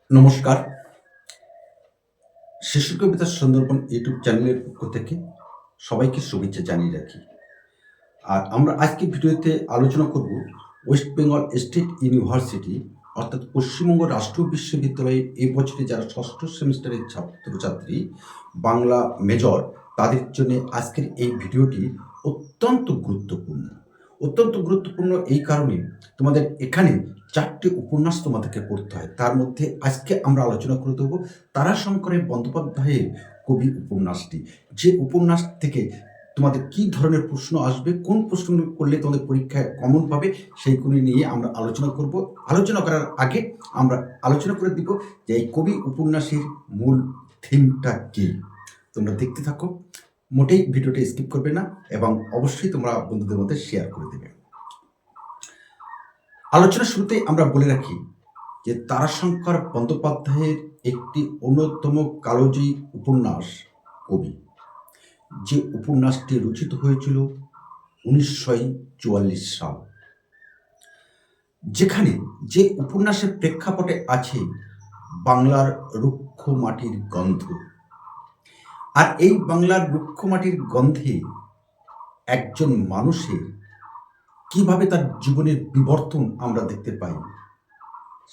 নমস্কার। শিশু কবিতা সুন্দরবন ইউটিউব চ্যানেলের পক্ষ থেকে সবাইকে শুভেচ্ছা জানিয়ে রাখি। আর আমরা আজকের ভিডিওতে আলোচনা করব ওয়েস্ট বেঙ্গল স্টেট ইউনিভার্সিটি অর্থাৎ পশ্চিমবঙ্গ রাষ্ট্রীয় বিশ্ববিদ্যালয়ের এই বছরে যারা ষষ্ঠ সেমিস্টারের ছাত্রছাত্রী বাংলা মেজর, তাদের জন্য আজকের এই ভিডিওটি অত্যন্ত গুরুত্বপূর্ণ। অত্যন্ত গুরুত্বপূর্ণ এই কারণে, তোমাদের এখানে 4টি উপন্যাস তোমাদেরকে পড়তে হয়। তার মধ্যে আজকে আমরা আলোচনা করে দেবো তারাশঙ্করের বন্দ্যোপাধ্যায়ের কবি উপন্যাসটি। যে উপন্যাস থেকে তোমাদের কি ধরনের প্রশ্ন আসবে, কোন প্রশ্ন করলে তোমাদের পরীক্ষায় কমন পাবে, সেইগুলি নিয়ে আমরা আলোচনা করব। আলোচনা করার আগে আমরা আলোচনা করে দিব যে এই কবি উপন্যাসের মূল থিমটা কী। তোমরা দেখতে থাকো, মোটেই ভিডিওটা স্কিপ করবে না এবং অবশ্যই তোমরা বন্ধুদের মধ্যে শেয়ার করে দেবে। আলোচনা শুরুতেই আমরা বলে রাখি যে তারাশঙ্কর বন্দ্যোপাধ্যায়ের একটি অন্যতম কালোজয়ী উপন্যাস কবি, যে উপন্যাসটি রচিত হয়েছিল 1944 সাল, যেখানে যে উপন্যাসের প্রেক্ষাপটে আছে বাংলার রুক্ষ মাটির গন্ধ। আর এই বাংলার রুক্ষ মাটির গন্ধে একজন মানুষের কিভাবে তার জীবনের বিবর্তন আমরা দেখতে পাই,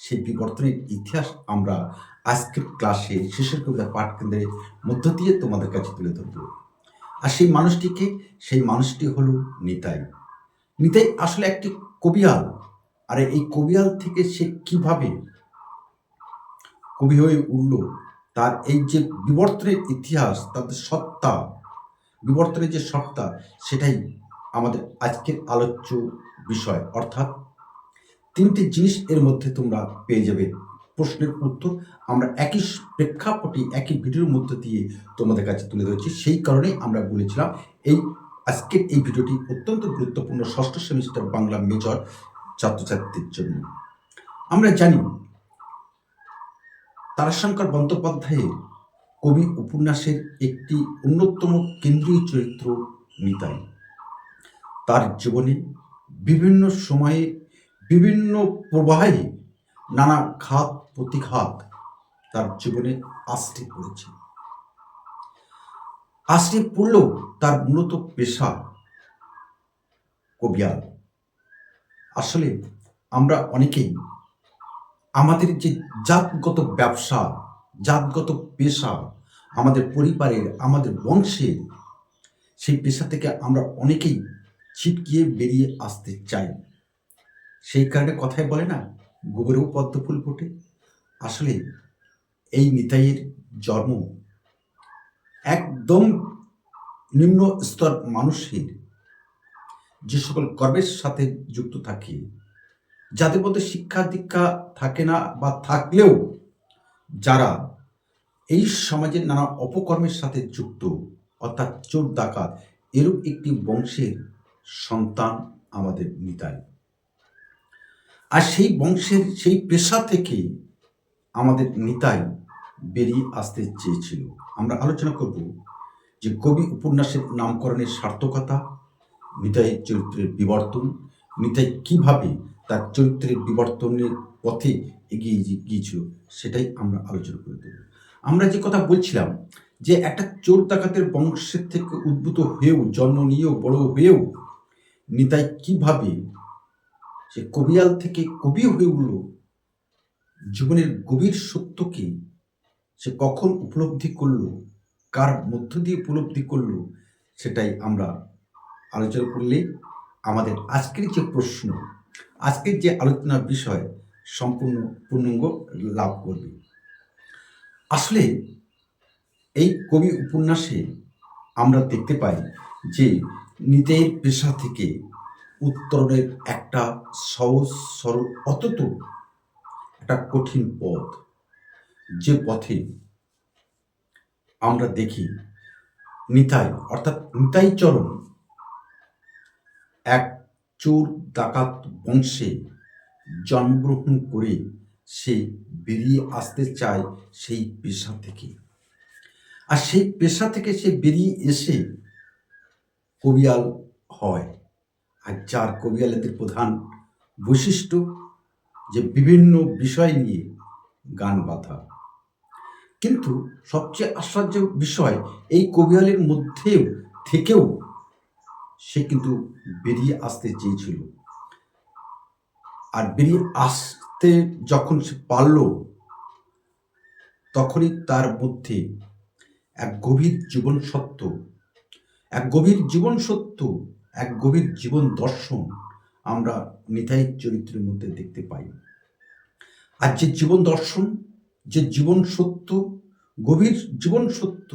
সেই বিবর্তনের ইতিহাস আমরা আজকের ক্লাসে শেষের কবিতা পাঠ কেন্দ্রের মধ্য দিয়ে তোমাদের কাছে তুলে ধরব। আর সেই মানুষটিকে, সেই মানুষটি হলো নিতাই। নিতাই আসলে একটি কবিয়াল। আর এই কবিয়াল থেকে সে কিভাবে কবি হয়ে উঠল, তার এই যে বিবর্তনের ইতিহাস, তাদের সত্তা, বিবর্তনের যে সত্তা, সেটাই আমাদের আজকের আলোচ্য বিষয়। অর্থাৎ 3টি জিনিস এর মধ্যে তোমরা পেয়ে যাবে প্রশ্নের উত্তর। আমরা একই প্রেক্ষাপটে একই ভিডিওর মধ্যে দিয়ে তোমাদের কাছে তুলে ধরছি। সেই কারণেই আমরা বলেছিলাম এই আজকের এই ভিডিওটি অত্যন্ত গুরুত্বপূর্ণ ষষ্ঠ সেমিস্টার বাংলা মেজর ছাত্রছাত্রীদের জন্য। আমরা জানি তারাশঙ্কর বন্দ্যোপাধ্যায়ের কবি উপন্যাসের একটি অন্যতম কেন্দ্রীয় চরিত্র নিতাই। তার জীবনে বিভিন্ন সময়ে বিভিন্ন প্রবাহে নানা ঘাত প্রতিঘাত তার জীবনে আছড়ে পড়েছে। আছড়ে পড়লেও তার মূলত পেশা কবিয়াল। আসলে আমরা অনেকেই আমাদের যে জাতগত ব্যবসা, জাতগত পেশা, আমাদের পরিবারের, আমাদের বংশের, সেই পেশা থেকে আমরা অনেকেই ছিটকিয়ে বেরিয়ে আসতে চাই। সেই কারণে কথায় বলে না, গোবরেও পদ্ম ফুল ফোটে। আসলে এই নিতাইয়ের জন্ম একদম নিম্ন স্তর মানুষের, যে সকল কর্মের সাথে যুক্ত থাকে, যাদের মধ্যে শিক্ষা দীক্ষা থাকে না, বা থাকলেও যারা এই সমাজের নানা অপকর্মের সাথে যুক্ত, অর্থাৎ চোর ডাকাত, এরূপ একটি বংশের সন্তান আমাদের নিতাই। আর সেই বংশের সেই পেশা থেকে আমাদের নিতাই বেরিয়ে আসতে চেয়েছিল। আমরা আলোচনা করব যে কবি উপন্যাসের নামকরণের সার্থকতা, নিতাইয়ের চরিত্রের বিবর্তন, নিতাই কিভাবে তার চরিত্রের বিবর্তনের পথে এগিয়ে গিয়েছিল, সেটাই আমরা আলোচনা করে দেব। আমরা যে কথা বলছিলাম যে একটা চোর ডাকাতের বংশের থেকে উদ্ভূত হয়েও, জন্ম নিয়েও, বড় হয়েও নিতাই কিভাবে সে কবিয়াল থেকে কবি হয়ে উঠল, জীবনের গভীর সত্যকে সে কখন উপলব্ধি করলো, কার মধ্য দিয়ে উপলব্ধি করলো, সেটাই আমরা আলোচনা করলে আমাদের আজকের যে প্রশ্ন, আজকের যে আলোচনার বিষয় সম্পূর্ণ পূর্ণাঙ্গ লাভ করবে। আসলে এই কবি উপন্যাসে আমরা দেখতে পাই যে নিতাইয়ের পেশা থেকে উত্তরণের একটা সহজ সরল, অথচ একটা কঠিন পথ, যে পথে আমরা দেখি নিতাই অর্থাৎ নিতাই চরণ এক চোর ডাকাত বংশে জন্মগ্রহণ করে সে বেরিয়ে আসতে চায় সেই পেশা থেকে। আর সেই পেশা থেকে সে বেরিয়ে এসে কবিয়াল হয়। আর যার কবিয়ালেদের প্রধান বৈশিষ্ট্য যে বিভিন্ন বিষয় নিয়ে গান বাঁধা। কিন্তু সবচেয়ে আশ্চর্যের বিষয়, এই কবিয়ালের মধ্যেও থেকেও সে কিন্তু বেরিয়ে আসতে চেয়েছিল। আর বেরিয়ে আসতে যখন সে পারল, তখনই তার মধ্যে এক গভীর জীবন সত্য, এক গভীর জীবন সত্য, এক গভীর জীবন দর্শন আমরা নিতাইয়ের চরিত্রের মধ্যে দেখতে পাই। আর যে জীবন দর্শন, যে জীবন সত্য, গভীর জীবন সত্য,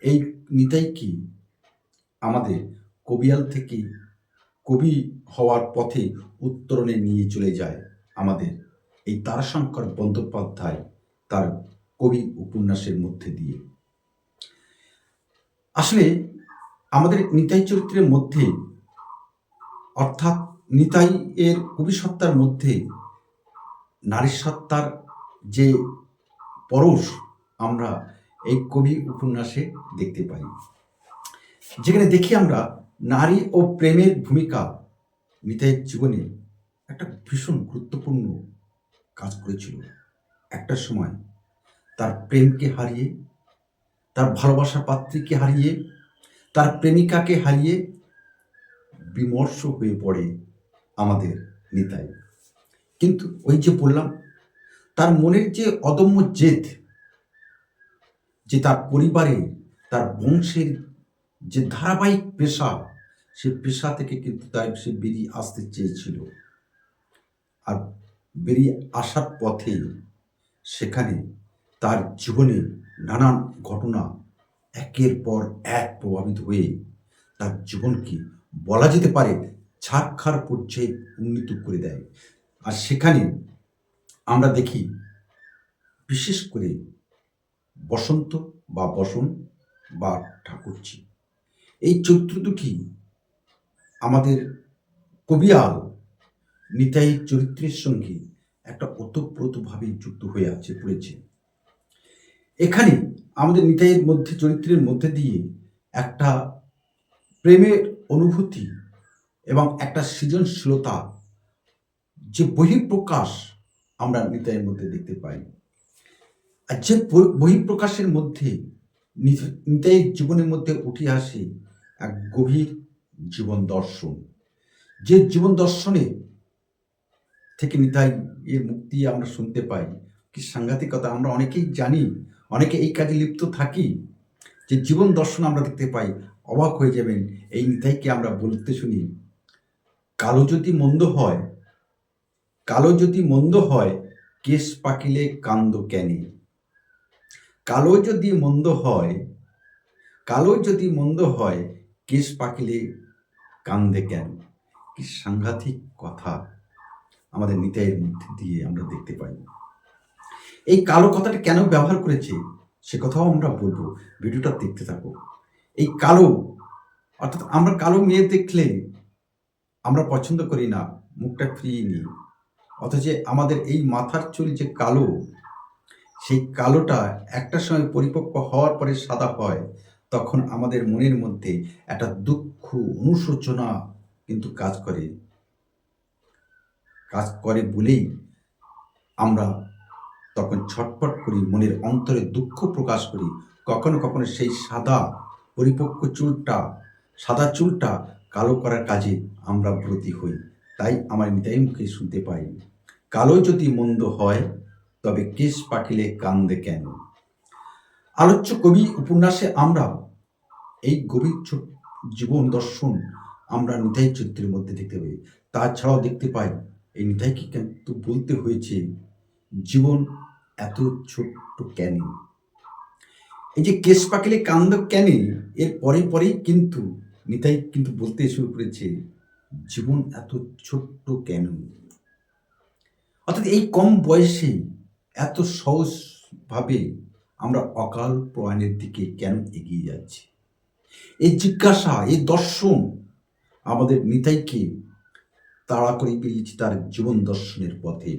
এই নিতাইকে আমাদের কবিয়াল থেকে কবি হওয়ার পথে উত্তরণে নিয়ে চলে যায় আমাদের এই তারাশঙ্কর বন্দ্যোপাধ্যায় তার কবি উপন্যাসের মধ্যে দিয়ে। আসলে আমাদের নিতাই চরিত্রের মধ্যে, অর্থাৎ নিতাই এর কবি সত্তার মধ্যে নারী সত্তার যে পরশ আমরা এই কবি উপন্যাসে দেখতে পাই, যেখানে দেখি আমরা নারী ও প্রেমের ভূমিকা নিতাইয়ের জীবনে একটা ভীষণ গুরুত্বপূর্ণ কাজ করেছিল। একটা সময় তার প্রেমকে হারিয়ে, তার ভালোবাসার পাত্রীকে হারিয়ে, তার প্রেমিকাকে হারিয়ে বিমর্ষ হয়ে পড়ে আমাদের নিতাই। কিন্তু ওই যে বললাম, তার মনের যে অদম্য জেদ, যে তার পরিবারে, তার বংশের যে ধারাবাহিক পেশা, সে পেশা থেকে কিন্তু তাই সে বেরিয়ে আসতে চেয়েছিল। আর বেরিয়ে আসার পথে সেখানে তার জীবনে নানান ঘটনা একের পর এক প্রভাবিত হয়ে তার জীবনকে বলা যেতে পারে ছারখার পর্যায়ে উন্নীত করে দেয়। আর সেখানে আমরা দেখি বিশেষ করে বসন্ত বা বসন বা ঠাকুরজি, এই চরিত্র দুটি আমাদের কবিয়াল নিতাইয়ের চরিত্রের সঙ্গে একটা ওতপ্রোতভাবে যুক্ত হয়ে আছে পড়েছে। এখানে আমাদের নিতাইয়ের মধ্যে চরিত্রের মধ্যে দিয়ে একটা প্রেমের অনুভূতি এবং একটা সৃজনশীলতা, যে বহিঃপ্রকাশ আমরা নিতাইয়ের মধ্যে দেখতে পাই। আর যে বহিঃপ্রকাশের মধ্যে নিতাইয়ের জীবনের মধ্যে উঠে আসে এক গভীর জীবন দর্শন, যে জীবন দর্শনে থেকে নিতাই এর মুক্তি আমরা শুনতে পাই। কি সাংঘাতিকতা! আমরা অনেকেই জানি, অনেকে এই কাজে লিপ্ত থাকি, যে জীবন দর্শন আমরা দেখতে পাই। অবাক হয়ে যাবেন, এই নিতাইকে আমরা বলতে শুনি, কালো যদি মন্দ হয়, কালো যদি মন্দ হয়, কেশ পাকিলে কান্দ কেনে। কালো যদি মন্দ হয়, কালো যদি মন্দ হয়, কেশ পাকিলে কান্দে কেন। কি সাংঘাতিক কথা আমাদের নিতাইয়ের মধ্যে দিয়ে আমরা দেখতে পাই। এই কালো কথাটা কেন ব্যবহার করেছে সে কথাও আমরা বলবো, ভিডিওটা দেখতে থাকো। এই কালো, অর্থাৎ আমরা কালো মেয়ে দেখলে আমরা পছন্দ করি না, মুখটা ফিরিয়ে নিই। অথচ আমাদের এই মাথার চুল যে কালো, সেই কালোটা একটা সময় পরিপক্ক হওয়ার পরে সাদা হয়, তখন আমাদের মনের মধ্যে একটা দুঃখ, অনুশোচনা কিন্তু কাজ করে বলেই আমরা তখন ছটফট করি, মনের অন্তরে দুঃখ প্রকাশ করি। কখনো কখনো সেই সাদা পরিপক্ক চুলটা, সাদা চুলটা কালো করার কাজে আমরা ব্রতী হই। তাই আমার নিতাই মুখে শুনতে পাই, কালো যদি মন্দ হয়, তবে কেশ পাকিলে কান্দে কেন। আলোচ্য কবি উপন্যাসে আমরা এই গভীর জীবন দর্শন আমরা নিতাই চরিত্রের মধ্যে দেখতে পাই। তাছাড়াও দেখতে পাই এই নিতাইকে কিন্তু বলতে হয়েছে, জীবন এত ছোট্ট কেন। এই যে কেশ পাকিলে কান্দ কেন, এর পরেই কিন্তু নিতাই কিন্তু বলতে শুরু করেছে, জীবন এত ছোট্ট কেন। অর্থাৎ এই কম বয়সে এত সহজভাবে আমরা অকাল প্রয়াণের দিকে কেন এগিয়ে যাচ্ছি। এই জিজ্ঞাসা, এই দর্শন আমাদের নিতাইকে তাড়া করে বেরিয়েছে তার জীবন দর্শনের পথে।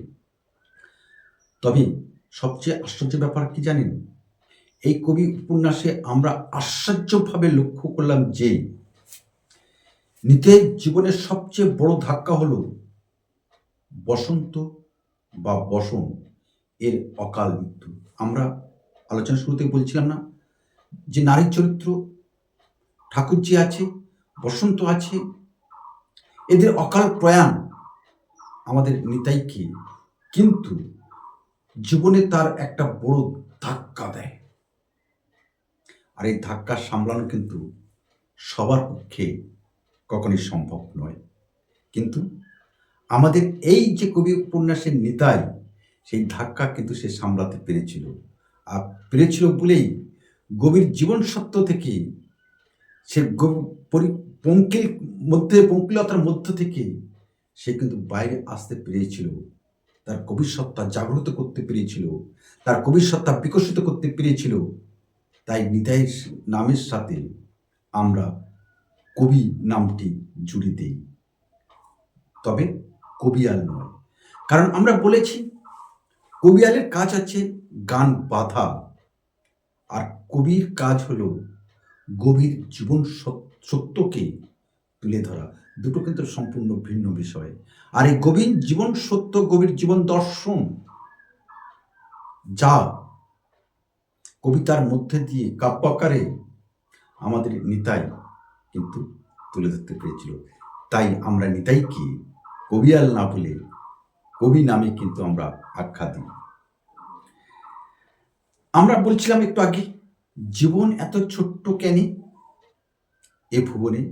তবে সবচেয়ে আশ্চর্য ব্যাপার কি জানেন, এই কবি উপন্যাসে আমরা আশ্চর্যভাবে লক্ষ্য করলাম যে নিতাইয়ের জীবনের সবচেয়ে বড় ধাক্কা হলো বসন্ত বা বসন, এর অকাল মৃত্যু। আমরা আলোচনা শুরুতে বলছিলাম না যে নারীর চরিত্র, ঠাকুরজি আছে, বসন্ত আছে, এদের অকাল প্রয়াণ আমাদের নিতাইকে কিন্তু জীবনে তার একটা বড় ধাক্কা দেয়। আর এই ধাক্কা সামলানো কিন্তু সবার পক্ষে কখনই সম্ভব নয়। কিন্তু আমাদের এই যে কবি উপন্যাসের নিতাই, সেই ধাক্কা কিন্তু সে সামলাতে পেরেছিল। আর পেরেছিল বলেই গভীর জীবন সত্য থেকে সে পঙ্কিলতার মধ্য থেকে সে কিন্তু বাইরে আসতে পেরেছিল, তার কবির সত্তা জাগ্রত করতে পেরেছিল, তার কবির সত্তা বিকশিত করতে পেরেছিল। তাই নিতাইয়ের নামের সাথে আমরা কবি নামটি জুড়ে দিই, তবে কবিয়াল নয়। কারণ আমরা বলেছি কবিয়ালের কাজ আছে গান বাঁধা, আর কবির কাজ হলো গভীর জীবন সত্যকে তুলে ধরা। দুটো কিন্তু সম্পূর্ণ ভিন্ন বিষয়। আর এই গভীর জীবন সত্য, গভীর জীবন দর্শন যা কবিতার মধ্যে দিয়ে কাব্যাকারে আমাদের নিতাই কিন্তু তুলে ধরতে পেরেছিল। তাই আমরা নিতাইকে কবিয়াল না বলে কবি নামে কিন্তু আমরা আখ্যা দিই। আমরা বলছিলাম একটু আগে, জীবন এত ছোট্ট কেন? এ ভুবনে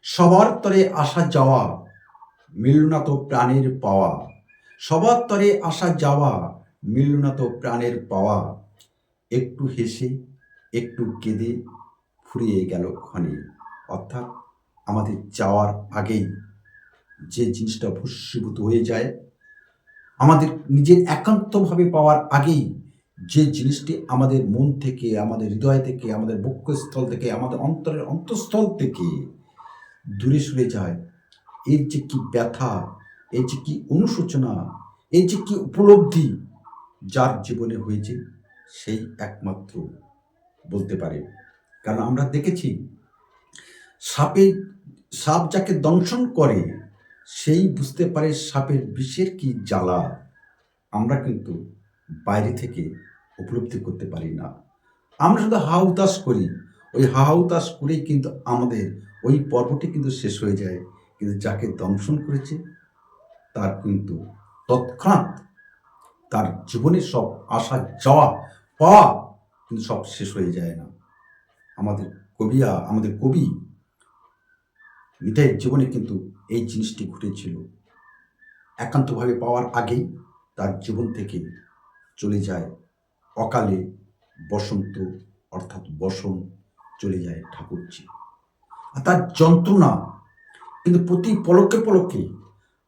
সবার তরে আসা যাওয়া, মিলল না তো প্রাণের পাওয়া। সবার তরে আসা যাওয়া, মিলল না তো প্রাণের পাওয়া। একটু হেসে একটু কেঁদে ফুরিয়ে গেল ক্ষণে। অর্থাৎ আমাদের যাওয়ার আগেই যে জিনিসটা ভস্মীভূত হয়ে যায়, আমাদের নিজের একান্তভাবে পাওয়ার আগেই যে জিনিসটি আমাদের মন থেকে, আমাদের হৃদয় থেকে, আমাদের বক্ষস্থল থেকে, আমাদের অন্তরের অন্তঃস্থল থেকে দূরে সরে যায়, এর যে কি ব্যথা, এর যে কি অনুশোচনা, এর যে কি উপলব্ধি যার জীবনে হয়েছে সেই একমাত্র বলতে পারে। কারণ আমরা দেখেছি সাপ যাকে দংশন করে সেই বুঝতে পারে সাপের বিষের কি জ্বালা। আমরা কিন্তু বাইরে থেকে উপলব্ধি করতে পারি না, আমরা শুধু হা হুতাশ করি। ওই হা হুতাশ করেই কিন্তু আমাদের ওই পর্বটি কিন্তু শেষ হয়ে যায়। কিন্তু যাকে দংশন করেছে তার কিন্তু তৎক্ষণাৎ তার জীবনের সব আসা যাওয়া পাওয়া কিন্তু সব শেষ হয়ে যায় না। আমাদের কবি নিতাইয়ের জীবনে কিন্তু এই জিনিসটি ঘটেছিল। একান্তভাবে পাওয়ার আগেই তার জীবন থেকে চলে যায় অকালে বসন্ত, অর্থাৎ বসন চলে যায় ঠাকুরজি। আর তার যন্ত্রণা কিন্তু প্রতি পলকে পলকে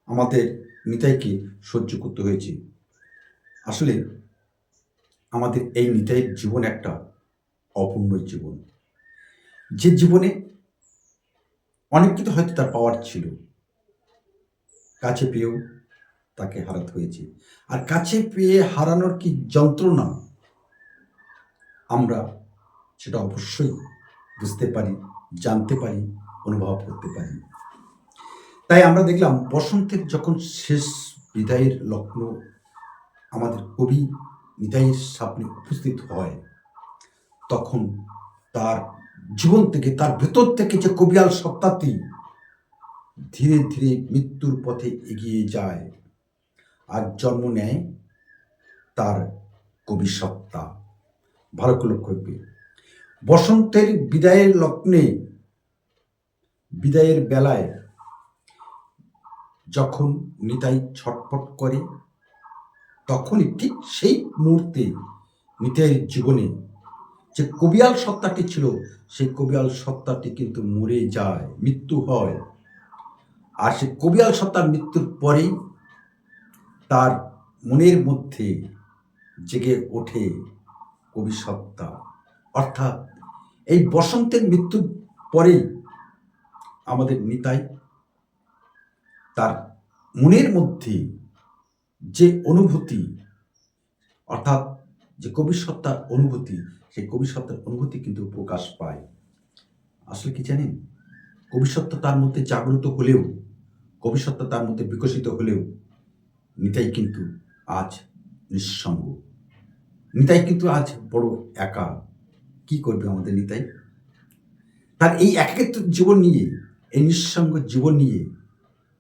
আমাদের নিতাইকে সহ্য করতে হয়েছে। আসলে আমাদের এই নিতাইয়ের জীবন একটা অপূর্ণ জীবন, যে জীবনে অনেক কিছু হয়তো তার পাওয়ার ছিল, কাছে পেয়েও তাকে হারাতে হয়েছে। আর কাছে পেয়ে হারানোর কি যন্ত্রণা আমরা সেটা অবশ্যই বুঝতে পারি, জানতে পারি, অনুভব করতে পারি। তাই আমরা দেখলাম বসন্তের যখন শেষ বিদায়ের লগ্ন আমাদের কবি নিতাইয়ের সামনে উপস্থিত হয়, তখন তার জীবন থেকে, তার ভেতর থেকে যে কবিয়াল সত্তাটি ধীরে ধীরে মৃত্যুর পথে এগিয়ে যায় আর জন্ম নেয় তার কবি সত্তা। ভালো করে লক্ষ্য করবে, বসন্তের বিদায়ের লগ্নে, বিদায়ের বেলায় যখন নিতাই ছটফট করে, তখনই ঠিক সেই মুহূর্তে নিতাইয়ের জীবনে যে কবিয়াল সত্তাটি ছিল, সেই কবিয়াল সত্তাটি কিন্তু মরে যায়, মৃত্যু হয়। আর সেই কবিয়াল সত্তার মৃত্যুর পরেই তার মনের মধ্যে জেগে ওঠে কবি সত্তা। অর্থাৎ এই বসন্তের মৃত্যুর পরেই আমাদের নিতাই তার মনের মধ্যে যে অনুভূতি, অর্থাৎ যে কবি সত্তার অনুভূতি, সেই কবি সত্তার অনুভূতি কিন্তু প্রকাশ পায়। আসলে কি জানেন, কবি সত্তা তার মধ্যে জাগ্রত হলেও, কবি সত্তা তার মধ্যে বিকশিত হলেও নিতাই কিন্তু আজ নিঃসঙ্গ। নিতাই কিন্তু আজ বড় একা। কি করবে আমাদের নিতাই? তার এই একাকিত্ব জীবন নিয়ে, এই নিঃসঙ্গ জীবন নিয়ে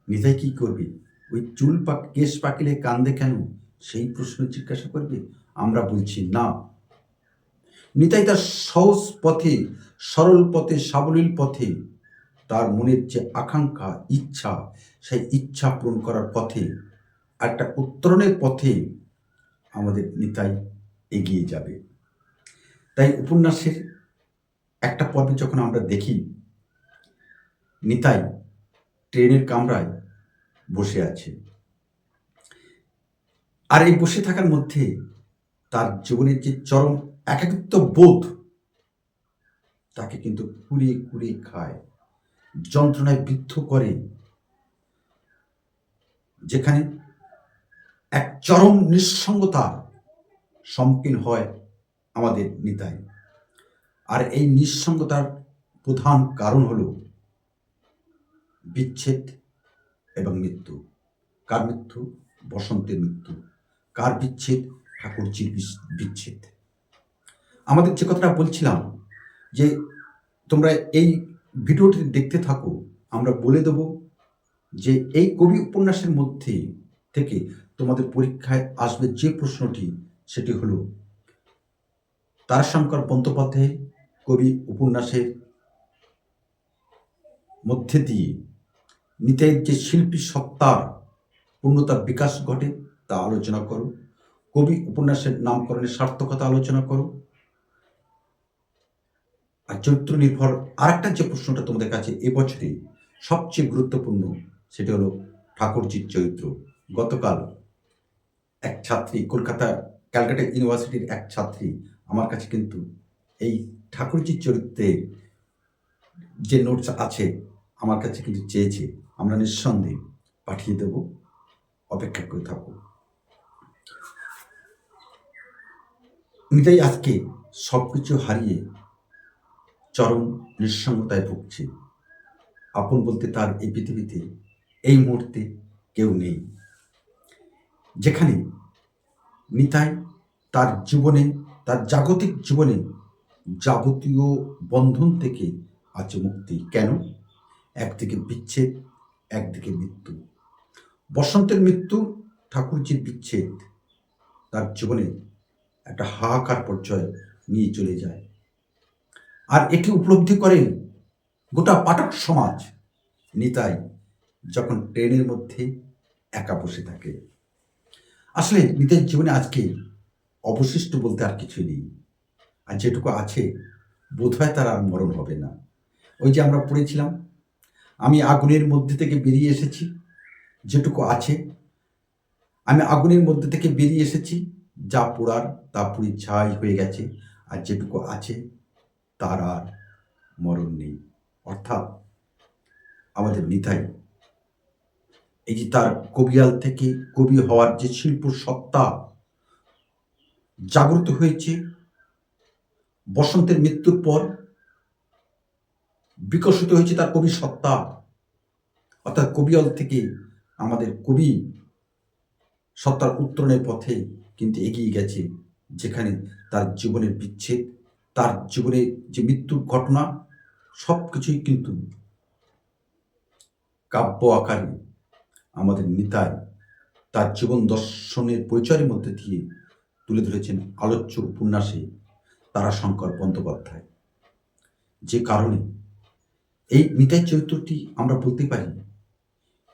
নিতাই কি করবে? ওই কেশ পাকিলে কান্দে কেন? সেই প্রশ্ন জিজ্ঞাসা করবে? আমরা বলছি না। নিতাই তার সহজ পথে, সরল পথে, সাবলীল পথে, তার মনের যে আকাঙ্ক্ষা, ইচ্ছা, সেই ইচ্ছা পূরণ করার পথে, একটা উত্তরণের পথে আমাদের নিতাই এগিয়ে যাবে। তাই উপন্যাসের একটা পর্বে যখন আমরা দেখি নিতাই ট্রেনের কামরায় বসে আছে, আর এই বসে থাকার মধ্যে তার জীবনের যে চরম একাকিত্ব বোধ তাকে কিন্তু কুড়িয়ে কুড়িয়ে খায়, যন্ত্রণায় বিদ্ধ করে, যেখানে এক চরম নিঃসঙ্গতার সম্মুখীন হয় আমাদের নিতাই। আর এই নিঃসঙ্গতার প্রধান কারণ হলো বিচ্ছেদ এবং মৃত্যু। কার মৃত্যু? বসন্তের মৃত্যু। কার বিচ্ছেদ? ঠাকুরজির বিচ্ছেদ। আমাদের যে কথাটা বলছিলাম যে তোমরা এই ভিডিওটি দেখতে থাকো, আমরা বলে দেব যে এই কবি উপন্যাসের মধ্যে থেকে তোমাদের পরীক্ষায় আসবে যে প্রশ্নটি, সেটি হলো তারাশঙ্কর বন্দ্যোপাধ্যায়ের কবি উপন্যাসের মধ্যে দিয়ে নিতাইয়ের যে শিল্পী সত্তার পূর্ণতার বিকাশ ঘটে তা আলোচনা করো। কবি উপন্যাসের নামকরণের সার্থকতা আলোচনা করো। আর চরিত্র নির্ভর আরেকটা যে প্রশ্নটা তোমাদের কাছে এবছরে সবচেয়ে গুরুত্বপূর্ণ, সেটা হলো ঠাকুরজির চরিত্র। গতকাল এক ছাত্রী, ক্যালকাটা ইউনিভার্সিটির এক ছাত্রী আমার কাছে কিন্তু এই ঠাকুরজির চরিত্রের যে নোটস আছে আমার কাছে কিন্তু চেয়েছে। আমরা নিঃসন্দেহে পাঠিয়ে দেব, অপেক্ষা করে থাকো। নিতাই আজকে সবকিছু হারিয়ে চরম নিঃসঙ্গতায় ভুগছে। আপন বলতে তার এই পৃথিবীতে এই মুহূর্তে কেউ নেই। যেখানে নিতাই তার জীবনে, তার জাগতিক জীবনে যাবতীয় বন্ধন থেকে আছে মুক্তি। কেন? একদিকে বিচ্ছেদ, একদিকে মৃত্যু। বসন্তের মৃত্যু, ঠাকুরজির বিচ্ছেদ তার জীবনে একটা হাহাকার পর্যায়ে নিয়ে চলে যায়। আর এটি উপলব্ধি করেন গোটা পাঠক সমাজ নিতাই যখন ট্রেনের মধ্যে একা বসে থাকে। আসলে নিতাইয়ের জীবনে আজকে অবশিষ্ট বলতে আর কিছু নেই। আর যেটুকু আছে বোধহয় তার আর মরণ হবে না। ওই যে আমরা পড়েছিলাম, আমি আগুনের মধ্যে থেকে বেরিয়ে এসেছি, যেটুকু আছে আমি আগুনের মধ্যে থেকে বেরিয়ে এসেছি, যা পোড়ার তা পুড়ে ছাই হয়ে গেছে, আর যেটুকু আছে তার আর মরণ নেই। অর্থাৎ আমাদের নিতাই এই যে তার কবিয়াল থেকে কবি হওয়ার যে শিল্প সত্তা জাগ্রত হয়েছে বসন্তের মৃত্যুর পর, বিকশিত হয়েছে তার কবি সত্তা, অর্থাৎ কবিয়াল থেকে আমাদের কবি সত্তার উত্তরণের পথে কিন্তু এগিয়ে গেছে, যেখানে তার জীবনের বিচ্ছেদ, তার জীবনে যে মৃত্যুর ঘটনা, সব কিছুই কিন্তু কাব্য আকারে আমাদের নিতাই তার জীবন দর্শনের পরিচয়ের মধ্যে দিয়ে তুলে ধরেছেন আলোচ্য উপন্যাসে তারাশঙ্কর বন্দ্যোপাধ্যায়। যে কারণে এই নিতাই চরিত্রটি আমরা বলতে পারি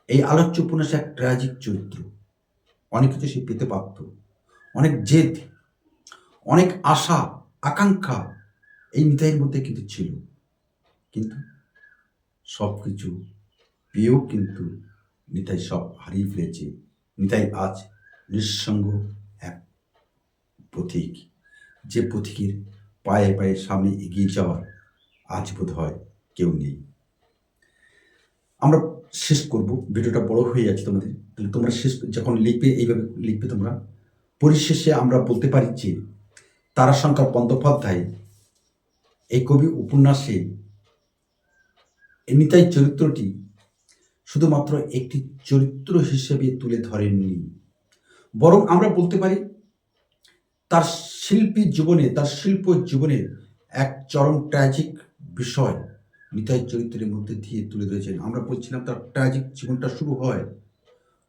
এই আলোচ্য উপন্যাসে এক ট্র্যাজিক চরিত্র। অনেক কিছু সে পেতে পারত, অনেক জেদ, অনেক আশা আকাঙ্ক্ষা এই নিতাইয়ের মধ্যে কিন্তু ছিল, কিন্তু সব কিছু পেয়েও কিন্তু নিতাই সব হারিয়ে ফেলেছে। নিতাই আজ নিঃসঙ্গ এক পথিক, যে পথিকের পায়ে পায়ে সামনে এগিয়ে যাওয়ার আজ বোধ হয় কেউ নেই। আমরা শেষ করব, ভিডিওটা বড় হয়ে যাচ্ছে তোমাদের, তাহলে তোমরা শেষ যখন লিখবে এইভাবে লিখবে তোমরা। পরিশেষে আমরা বলতে পারি যে তারাশঙ্কর বন্দ্যোপাধ্যায় এই কবি উপন্যাসে নিতাই চরিত্রটি শুধুমাত্র একটি চরিত্র হিসেবে তুলে ধরেননি, বরং আমরা বলতে পারি তার শিল্পী জীবনে, তার শিল্প জীবনের এক চরম ট্র্যাজিক বিষয় নিতাই চরিত্রের মধ্যে দিয়ে তুলে ধরেছেন। আমরা বলছিলাম তার ট্র্যাজিক জীবনটা শুরু হয়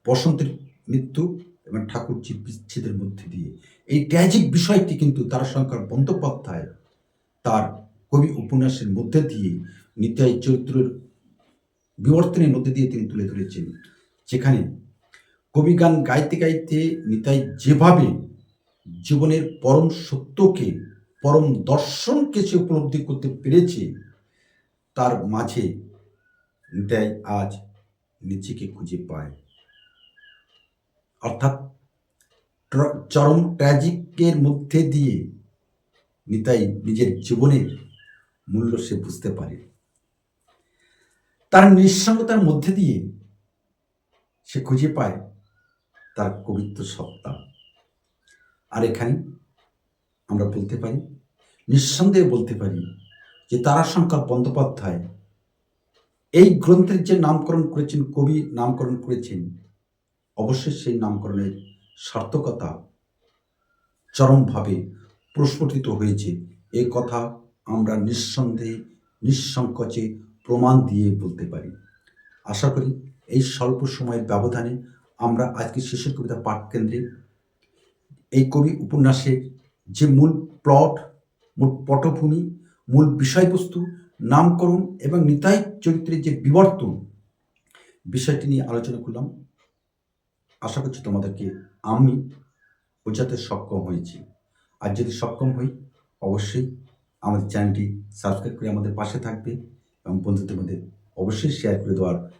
বসন্তের মৃত্যু এবং ঠাকুরজির বিচ্ছেদের মধ্যে দিয়ে। এই ট্র্যাজিক বিষয়টি কিন্তু তারাশঙ্কর বন্দ্যোপাধ্যায় তার কবি উপন্যাসের মধ্যে দিয়ে নিতাই চরিত্রের বিবর্তনের মধ্যে দিয়ে তিনি তুলে ধরেছেন। যেখানে কবিগান গাইতে গাইতে নিতাই যেভাবে জীবনের পরম সত্যকে, পরম দর্শনকে সে উপলব্ধি করতে পেরেছে, তার মাঝে নিতাই আজ নিজেকে খুঁজে পায়। অর্থাৎ চরম ট্র্যাজিকের মধ্যে দিয়ে নিতাই নিজের জীবনের মূল্য সে বুঝতে পারে। তার নিঃসঙ্গতার মধ্যে দিয়ে সে খুঁজে পায় তার কবিত্ব সত্তা। আর এখানে আমরা বলতে পারি, নিঃসন্দেহে বলতে পারি যে তারাশঙ্কর বন্দ্যোপাধ্যায় এই গ্রন্থের যে নামকরণ করেছেন, কবি নামকরণ করেছেন, অবশ্যই সেই নামকরণের সার্থকতা চরমভাবে প্রস্ফুটিত হয়েছে। এ কথা আমরা নিঃসন্দেহে, নিঃসংকোচে প্রমাণ দিয়ে বলতে পারি। আশা করি এই স্বল্প সময়ের ব্যবধানে আমরা আজকে শেষের কবিতা পাঠ কেন্দ্রে এই কবি উপন্যাসের যে মূল প্লট, মূল পটভূমি, মূল বিষয়বস্তু, নামকরণ এবং নিতাই চরিত্রের যে বিবর্তন, বিষয়টি নিয়ে আলোচনা করলাম। আশা করছি তোমাদেরকে আমি বোঝাতে সক্ষম হয়েছি। আর যদি সক্ষম হই, অবশ্যই আমাদের চ্যানেলটি সাবস্ক্রাইব করে আমাদের পাশে থাকবে এবং বন্ধুদের মধ্যে অবশ্যই শেয়ার করে দেওয়ার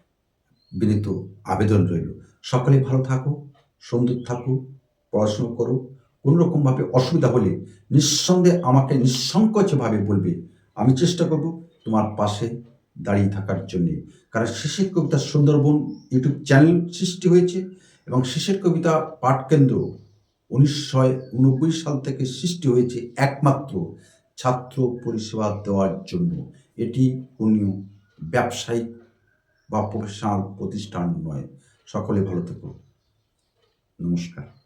বিনীত আবেদন রইল। সকলে ভালো থাকো, সুন্দর থাকো, পড়াশুনো করো। কোনো রকমভাবে অসুবিধা হলে নিঃসন্দেহে আমাকে নিঃসংকোচভাবে বলবে। আমি চেষ্টা করব তোমার পাশে দাঁড়িয়ে থাকার জন্যে। কারণ শেষের কবিতা সুন্দরবন ইউটিউব চ্যানেল সৃষ্টি হয়েছে এবং শেষের কবিতা পাঠ কেন্দ্র 1990 সাল থেকে সৃষ্টি হয়েছে একমাত্র ছাত্র পরিষেবা দেওয়ার জন্য। এটি কোনো ব্যবসায়িক বা প্রফেশনাল প্রতিষ্ঠান নয়। সকলে ভালো থেকো। নমস্কার।